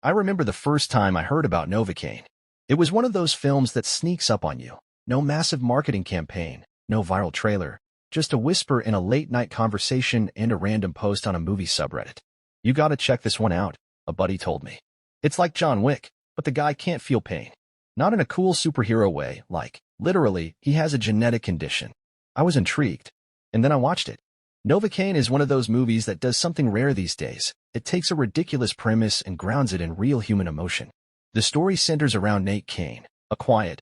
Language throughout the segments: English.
I remember the first time I heard about Novocaine. It was one of those films that sneaks up on you. No massive marketing campaign, no viral trailer, just a whisper in a late-night conversation and a random post on a movie subreddit. You gotta check this one out, a buddy told me. It's like John Wick, but the guy can't feel pain. Not in a cool superhero way, like, literally, he has a genetic condition. I was intrigued. And then I watched it. Novocaine is one of those movies that does something rare these days. It takes a ridiculous premise and grounds it in real human emotion. The story centers around Nate Kane, a quiet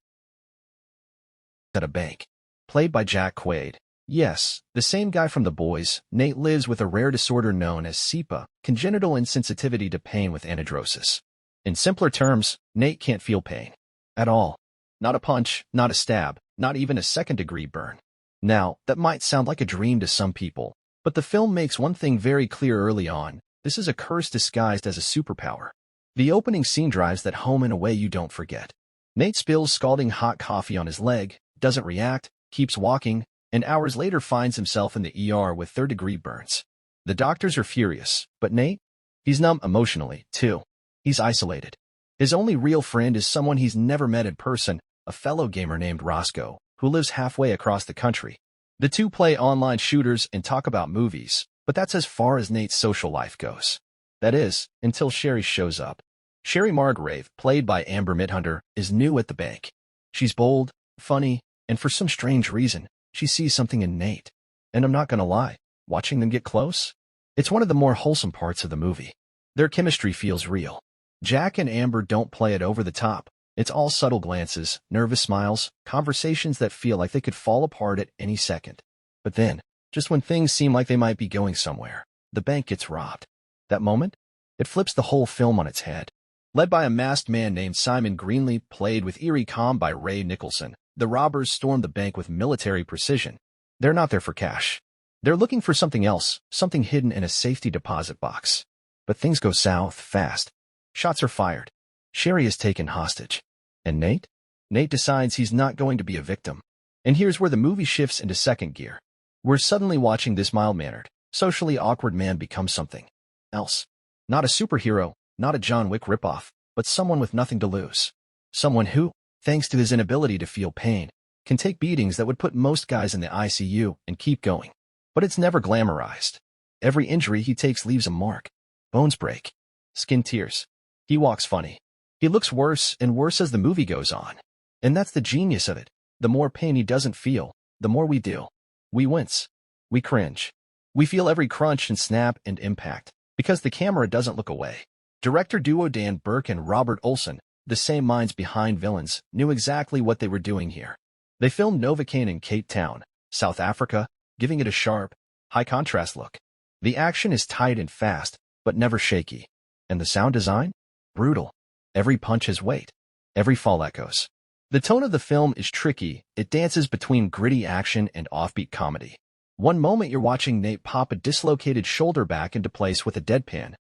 at a bank, played by Jack Quaid. Yes, the same guy from The Boys. Nate lives with a rare disorder known as SIPA, congenital insensitivity to pain with anhidrosis. In simpler terms, Nate can't feel pain. At all. Not a punch, not a stab, not even a second-degree burn. Now, that might sound like a dream to some people, but the film makes one thing very clear early on. This is a curse disguised as a superpower. The opening scene drives that home in a way you don't forget. Nate spills scalding hot coffee on his leg, doesn't react, keeps walking, and hours later finds himself in the ER with third-degree burns. The doctors are furious, but Nate? He's numb emotionally, too. He's isolated. His only real friend is someone he's never met in person, a fellow gamer named Roscoe, who lives halfway across the country. The two play online shooters and talk about movies, but that's as far as Nate's social life goes. That is, until Sherry shows up. Sherry Margrave, played by Amber Midthunder, is new at the bank. She's bold, funny, and for some strange reason, she sees something in Nate. And I'm not gonna lie, watching them get close? It's one of the more wholesome parts of the movie. Their chemistry feels real. Jack and Amber don't play it over the top. It's all subtle glances, nervous smiles, conversations that feel like they could fall apart at any second. But then, just when things seem like they might be going somewhere, the bank gets robbed. That moment? It flips the whole film on its head. Led by a masked man named Simon Greenlee, played with eerie calm by Nicholson, the robbers storm the bank with military precision. They're not there for cash. They're looking for something else, something hidden in a safety deposit box. But things go south fast. Shots are fired. Sherry is taken hostage. And Nate? Nate decides he's not going to be a victim. And here's where the movie shifts into second gear. We're suddenly watching this mild-mannered, socially awkward man become something else. Not a superhero, not a John Wick ripoff, but someone with nothing to lose. Someone who, thanks to his inability to feel pain, can take beatings that would put most guys in the ICU and keep going. But it's never glamorized. Every injury he takes leaves a mark. Bones break. Skin tears. He walks funny. He looks worse and worse as the movie goes on. And that's the genius of it. The more pain he doesn't feel, the more we do. We wince. We cringe. We feel every crunch and snap and impact, because the camera doesn't look away. Director duo Dan Burke and Robert Olson, the same minds behind Villains, knew exactly what they were doing here. They filmed Novocaine in Cape Town, South Africa, giving it a sharp, high-contrast look. The action is tight and fast, but never shaky. And the sound design? Brutal. Every punch has weight. Every fall echoes. The tone of the film is tricky. It dances between gritty action and offbeat comedy. One moment you're watching Nate pop a dislocated shoulder back into place with a deadpan,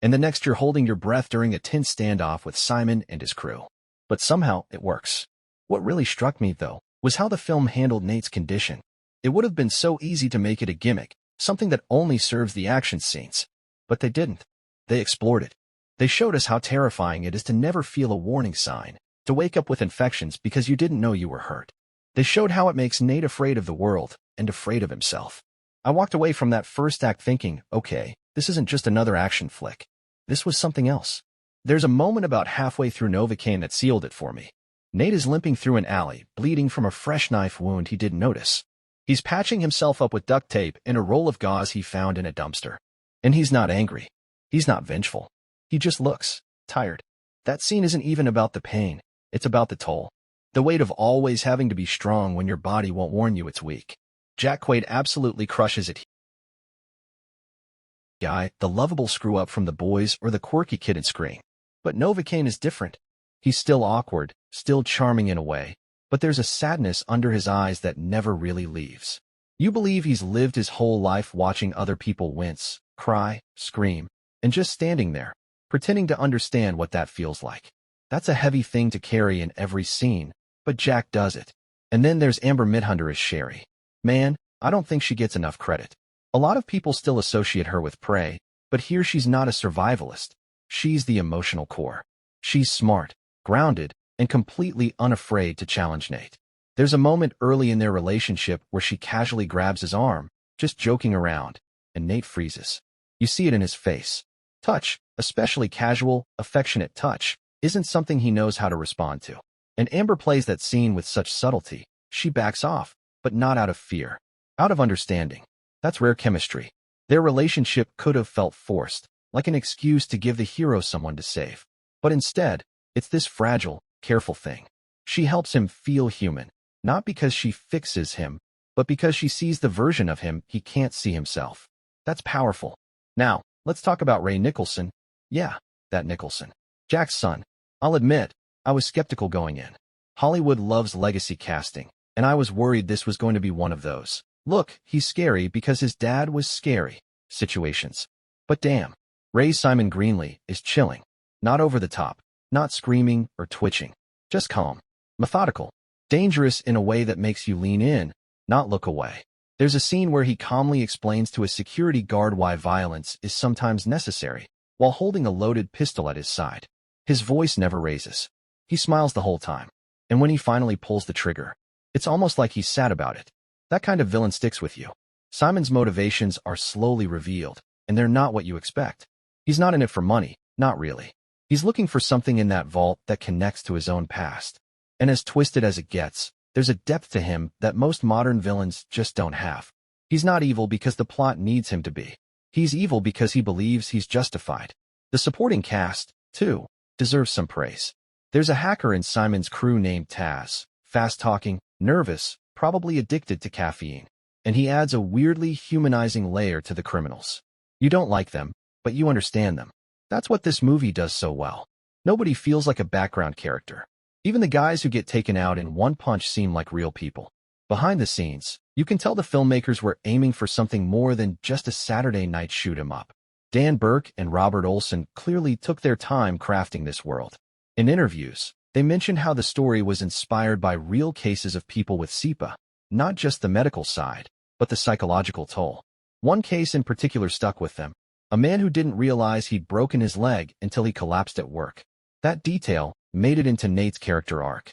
and the next you're holding your breath during a tense standoff with Simon and his crew. But somehow, it works. What really struck me, though, was how the film handled Nate's condition. It would have been so easy to make it a gimmick, something that only serves the action scenes. But they didn't. They explored it. They showed us how terrifying it is to never feel a warning sign, to wake up with infections because you didn't know you were hurt. They showed how it makes Nate afraid of the world and afraid of himself. I walked away from that first act thinking, okay, this isn't just another action flick. This was something else. There's a moment about halfway through Novocaine that sealed it for me. Nate is limping through an alley, bleeding from a fresh knife wound he didn't notice. He's patching himself up with duct tape and a roll of gauze he found in a dumpster. And he's not angry. He's not vengeful. He just looks tired. That scene isn't even about the pain. It's about the toll. The weight of always having to be strong when your body won't warn you it's weak. Jack Quaid absolutely crushes it. Guy, the lovable screw-up from The Boys or the quirky kid in Scream. But Novocaine is different. He's still awkward, still charming in a way, but there's a sadness under his eyes that never really leaves. You believe he's lived his whole life watching other people wince, cry, scream, and just standing there, pretending to understand what that feels like. That's a heavy thing to carry in every scene, but Jack does it. And then there's Amber Midthunder as Sherry. Man, I don't think she gets enough credit. A lot of people still associate her with Prey, but here she's not a survivalist. She's the emotional core. She's smart, grounded, and completely unafraid to challenge Nate. There's a moment early in their relationship where she casually grabs his arm, just joking around, and Nate freezes. You see it in his face. Touch, especially casual, affectionate touch, isn't something he knows how to respond to. And Amber plays that scene with such subtlety. She backs off, but not out of fear. Out of understanding. That's rare chemistry. Their relationship could have felt forced, like an excuse to give the hero someone to save. But instead, it's this fragile, careful thing. She helps him feel human, not because she fixes him, but because she sees the version of him he can't see himself. That's powerful. Now, let's talk about Ray Nicholson. Yeah, that Nicholson. Jack's son. I'll admit, I was skeptical going in. Hollywood loves legacy casting, and I was worried this was going to be one of those. Look, he's scary because his dad was scary situations. But damn, Ray Simon Greenlee is chilling. Not over the top, not screaming or twitching. Just calm, methodical, dangerous in a way that makes you lean in, not look away. There's a scene where he calmly explains to a security guard why violence is sometimes necessary, while holding a loaded pistol at his side. His voice never raises. He smiles the whole time. And when he finally pulls the trigger, it's almost like he's sad about it. That kind of villain sticks with you. Simon's motivations are slowly revealed, and they're not what you expect. He's not in it for money, not really. He's looking for something in that vault that connects to his own past. And as twisted as it gets, there's a depth to him that most modern villains just don't have. He's not evil because the plot needs him to be. He's evil because he believes he's justified. The supporting cast, too, deserves some praise. There's a hacker in Simon's crew named Taz, fast-talking, nervous, probably addicted to caffeine. And he adds a weirdly humanizing layer to the criminals. You don't like them, but you understand them. That's what this movie does so well. Nobody feels like a background character. Even the guys who get taken out in one punch seem like real people. Behind the scenes, you can tell the filmmakers were aiming for something more than just a Saturday night shoot 'em up. Dan Burke and Robert Olson clearly took their time crafting this world. In interviews, they mentioned how the story was inspired by real cases of people with SIPA, not just the medical side, but the psychological toll. One case in particular stuck with them, a man who didn't realize he'd broken his leg until he collapsed at work. That detail made it into Nate's character arc.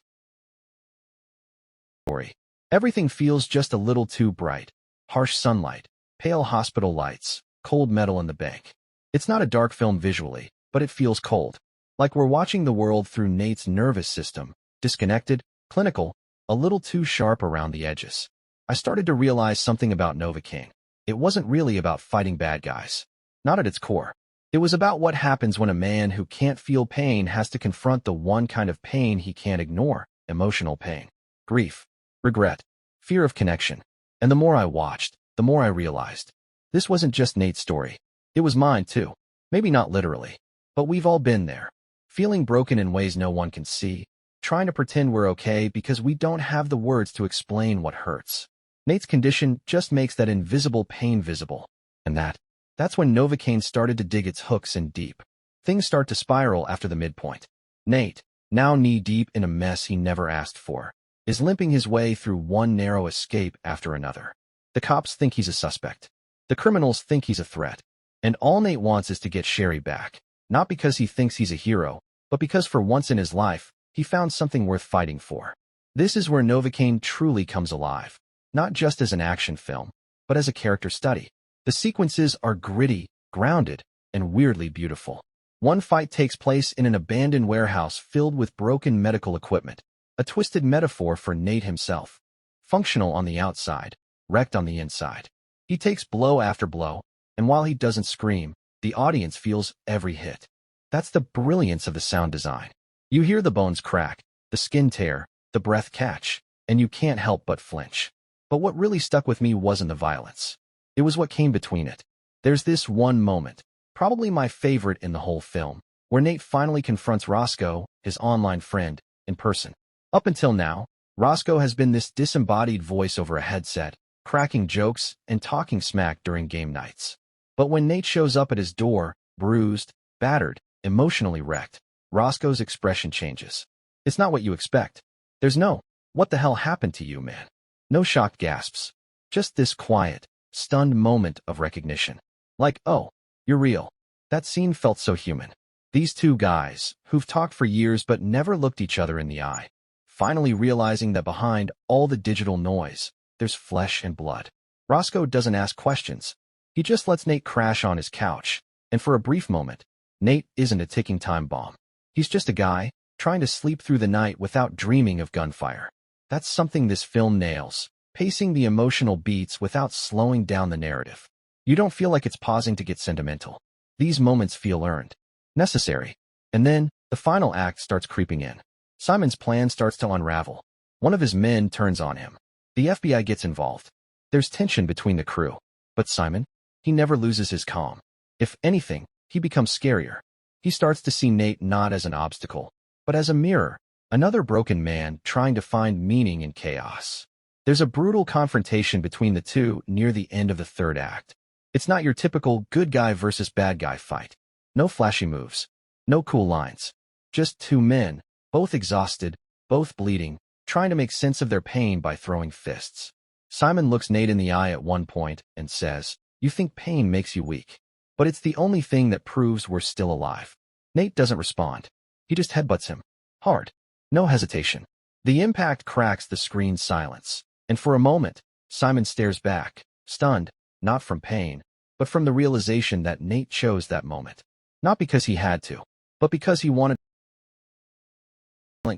Everything feels just a little too bright. Harsh sunlight, pale hospital lights, cold metal in the bank. It's not a dark film visually, but it feels cold. Like we're watching the world through Nate's nervous system, disconnected, clinical, a little too sharp around the edges. I started to realize something about Novocaine. It wasn't really about fighting bad guys. Not at its core. It was about what happens when a man who can't feel pain has to confront the one kind of pain he can't ignore, emotional pain. Grief, regret, fear of connection. And the more I watched, the more I realized. This wasn't just Nate's story. It was mine too. Maybe not literally. But we've all been there. Feeling broken in ways no one can see. Trying to pretend we're okay because we don't have the words to explain what hurts. Nate's condition just makes that invisible pain visible. And that's when Novocaine started to dig its hooks in deep. Things start to spiral after the midpoint. Nate, now knee-deep in a mess he never asked for, is limping his way through one narrow escape after another. The cops think he's a suspect. The criminals think he's a threat. And all Nate wants is to get Sherry back. Not because he thinks he's a hero, but because for once in his life, he found something worth fighting for. This is where Novocaine truly comes alive. Not just as an action film, but as a character study. The sequences are gritty, grounded, and weirdly beautiful. One fight takes place in an abandoned warehouse filled with broken medical equipment, a twisted metaphor for Nate himself. Functional on the outside, wrecked on the inside. He takes blow after blow, and while he doesn't scream, the audience feels every hit. That's the brilliance of the sound design. You hear the bones crack, the skin tear, the breath catch, and you can't help but flinch. But what really stuck with me wasn't the violence. It was what came between it. There's this one moment, probably my favorite in the whole film, where Nate finally confronts Roscoe, his online friend, in person. Up until now, Roscoe has been this disembodied voice over a headset, cracking jokes and talking smack during game nights. But when Nate shows up at his door, bruised, battered, emotionally wrecked, Roscoe's expression changes. It's not what you expect. There's no, "What the hell happened to you, man?" No shocked gasps. Just this quiet, stunned moment of recognition. Like, oh, you're real. That scene felt so human. These two guys, who've talked for years but never looked each other in the eye, finally realizing that behind all the digital noise, there's flesh and blood. Roscoe doesn't ask questions. He just lets Nate crash on his couch, and for a brief moment, Nate isn't a ticking time bomb. He's just a guy, trying to sleep through the night without dreaming of gunfire. That's something this film nails, pacing the emotional beats without slowing down the narrative. You don't feel like it's pausing to get sentimental. These moments feel earned, necessary. And then, the final act starts creeping in. Simon's plan starts to unravel. One of his men turns on him. The FBI gets involved. There's tension between the crew. But Simon? He never loses his calm. If anything, he becomes scarier. He starts to see Nate not as an obstacle, but as a mirror, another broken man trying to find meaning in chaos. There's a brutal confrontation between the two near the end of the third act. It's not your typical good guy versus bad guy fight. No flashy moves. No cool lines. Just two men, both exhausted, both bleeding, trying to make sense of their pain by throwing fists. Simon looks Nate in the eye at one point and says, "You think pain makes you weak. But it's the only thing that proves we're still alive." Nate doesn't respond. He just headbutts him. Hard. No hesitation. The impact cracks the screen's silence. And for a moment, Simon stares back, stunned, not from pain, but from the realization that Nate chose that moment. Not because he had to, but because he wanted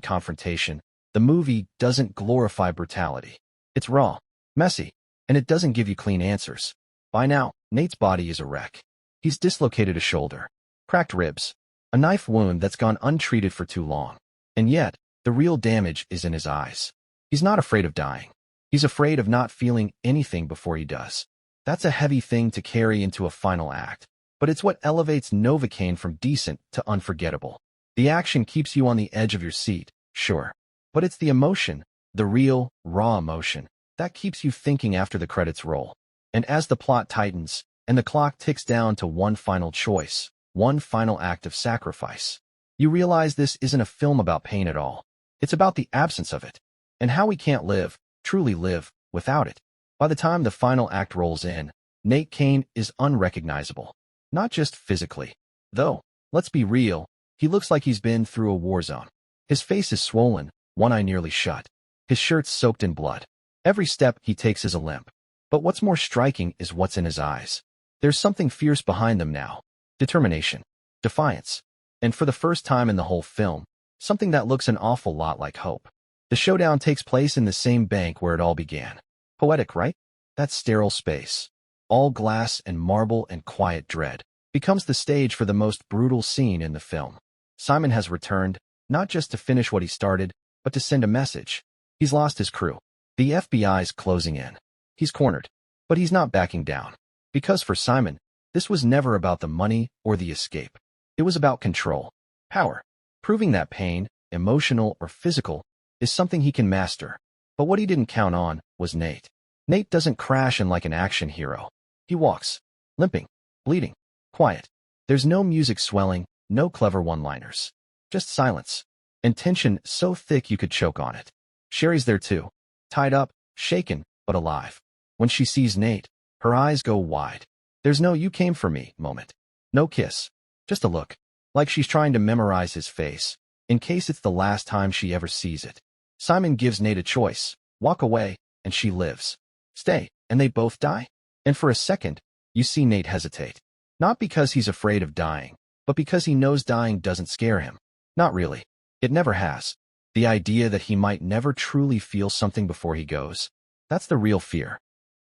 confrontation. The movie doesn't glorify brutality. It's raw, messy, and it doesn't give you clean answers. By now, Nate's body is a wreck. He's dislocated a shoulder, cracked ribs, a knife wound that's gone untreated for too long. And yet, the real damage is in his eyes. He's not afraid of dying. He's afraid of not feeling anything before he does. That's a heavy thing to carry into a final act, but it's what elevates Novocaine from decent to unforgettable. The action keeps you on the edge of your seat, sure, but it's the emotion, the real, raw emotion, that keeps you thinking after the credits roll. And as the plot tightens, and the clock ticks down to one final choice, one final act of sacrifice, you realize this isn't a film about pain at all. It's about the absence of it, and how we can't live, truly live, without it. By the time the final act rolls in, Nate Cain is unrecognizable. Not just physically. Though, let's be real, he looks like he's been through a war zone. His face is swollen, one eye nearly shut. His shirt's soaked in blood. Every step he takes is a limp. But what's more striking is what's in his eyes. There's something fierce behind them now. Determination. Defiance. And for the first time in the whole film, something that looks an awful lot like hope. The showdown takes place in the same bank where it all began. Poetic, right? That sterile space, all glass and marble and quiet dread, becomes the stage for the most brutal scene in the film. Simon has returned, not just to finish what he started, but to send a message. He's lost his crew. The FBI's closing in. He's cornered. But he's not backing down. Because for Simon, this was never about the money or the escape. It was about control, power, proving that pain, emotional or physical, is something he can master. But what he didn't count on was Nate. Nate doesn't crash in like an action hero. He walks, limping, bleeding, quiet. There's no music swelling, no clever one-liners. Just silence. And tension so thick you could choke on it. Sherry's there too. Tied up, shaken, but alive. When she sees Nate, her eyes go wide. There's no "you came for me" moment. No kiss. Just a look. Like she's trying to memorize his face, in case it's the last time she ever sees it. Simon gives Nate a choice. Walk away, and she lives. Stay, and they both die. And for a second, you see Nate hesitate. Not because he's afraid of dying, but because he knows dying doesn't scare him. Not really. It never has. The idea that he might never truly feel something before he goes. That's the real fear.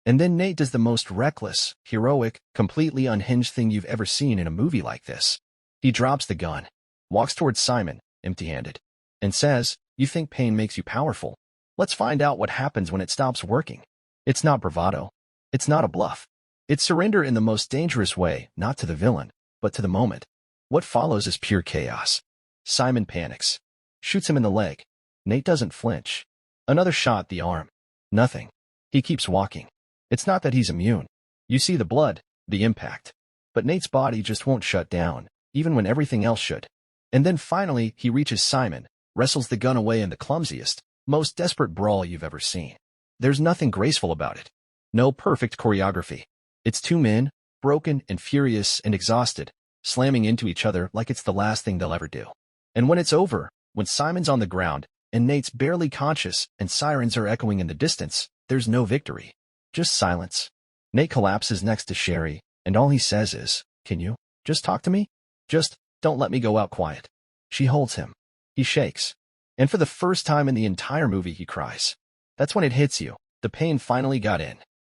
And then Nate does the most reckless, heroic, completely unhinged thing you've ever seen in a movie like this. He drops the gun, walks towards Simon, empty-handed, and says, "You think pain makes you powerful? Let's find out what happens when it stops working." It's not bravado. It's not a bluff. It's surrender in the most dangerous way, not to the villain, but to the moment. What follows is pure chaos. Simon panics. Shoots him in the leg. Nate doesn't flinch. Another shot, the arm. Nothing. He keeps walking. It's not that he's immune. You see the blood, the impact. But Nate's body just won't shut down, even when everything else should. And then finally, he reaches Simon, wrestles the gun away in the clumsiest, most desperate brawl you've ever seen. There's nothing graceful about it. No perfect choreography. It's two men, broken and furious and exhausted, slamming into each other like it's the last thing they'll ever do. And when it's over, when Simon's on the ground, and Nate's barely conscious and sirens are echoing in the distance, there's no victory. Just silence. Nate collapses next to Sherry, and all he says is, "Can you just talk to me? Just don't let me go out quiet." She holds him. He shakes. And for the first time in the entire movie, he cries. That's when it hits you. The pain finally got in.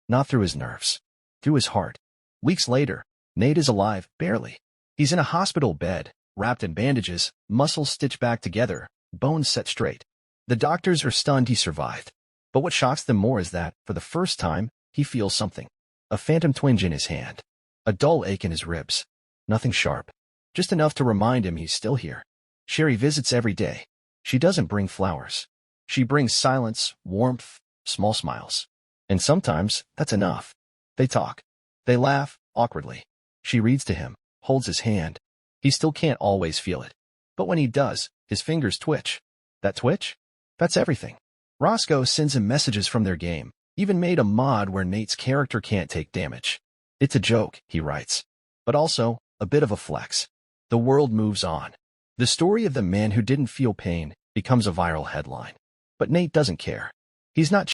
Not through his nerves. Through his heart. Weeks later, Nate is alive, barely. He's in a hospital bed, wrapped in bandages, muscles stitched back together, bones set straight. The doctors are stunned he survived. But what shocks them more is that, for the first time, he feels something. A phantom twinge in his hand. A dull ache in his ribs. Nothing sharp. Just enough to remind him he's still here. Sherry visits every day. She doesn't bring flowers. She brings silence, warmth, small smiles. And sometimes, that's enough. They talk. They laugh, awkwardly. She reads to him, holds his hand. He still can't always feel it. But when he does, his fingers twitch. That twitch? That's everything. Roscoe sends him messages from their game, even made a mod where Nate's character can't take damage. It's a joke, he writes. But also, a bit of a flex. The world moves on. The story of the man who didn't feel pain becomes a viral headline. But Nate doesn't care. He's not.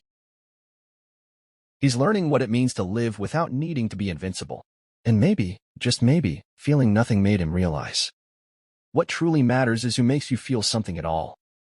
He's learning what it means to live without needing to be invincible. And maybe, just maybe, feeling nothing made him realize. What truly matters is who makes you feel something at all.